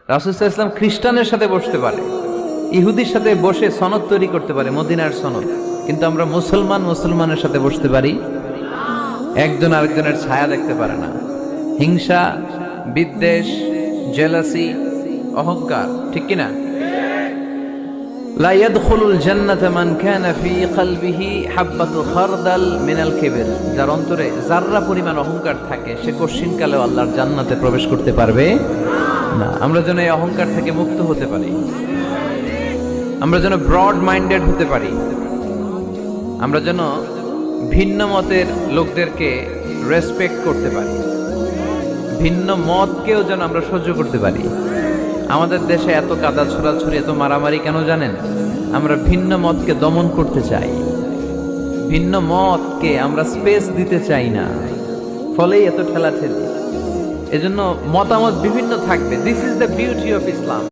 রাসূল সাল্লাল্লাহু আলাইহি ওয়াসাল্লাম খ্রিস্টানের সাথে বসতে পারে, ইহুদির সাথে বসে সনদ তৈরি করতে পারে, মদিনার সনদ। কিন্তু আমরা মুসলমানের সাথে বসতে পারি, একজন আরেকজনের ছায়া দেখতে পারে না। হিংসা, বিদ্বেষ, জেলাসি, অহংকার, ঠিক কিনা? লা ইয়াদখুলুল জান্নাতা মান কানা ফি কলবিহি হাববাতু খারদাল মিনাল কিবর। যার অন্তরে যাররা পরিমাণ অহংকার থাকে সে কোশ্চিনকালেও আল্লাহর জান্নাতে প্রবেশ করতে পারবে না। আমরা যেন এই অহংকার থেকে মুক্ত হতে পারি, আমরা যেন ব্রড মাইন্ডেড হতে পারি, আমরা যেন ভিন্ন মতের লোকদেরকে রেসপেক্ট করতে পারি, ভিন্ন মতকেও যেন আমরা সহ্য করতে পারি। আমাদের দেশে এত কাদা ছোড়াছুড়ি, এত মারামারি কেন জানেন? আমরা ভিন্ন মতকে দমন করতে চাই, ভিন্ন মতকে আমরা স্পেস দিতে চাই না, ফলেই এত ঠেলাঠেলি। এজন্য মতামত বিভিন্ন থাকবে। This is the beauty of Islam.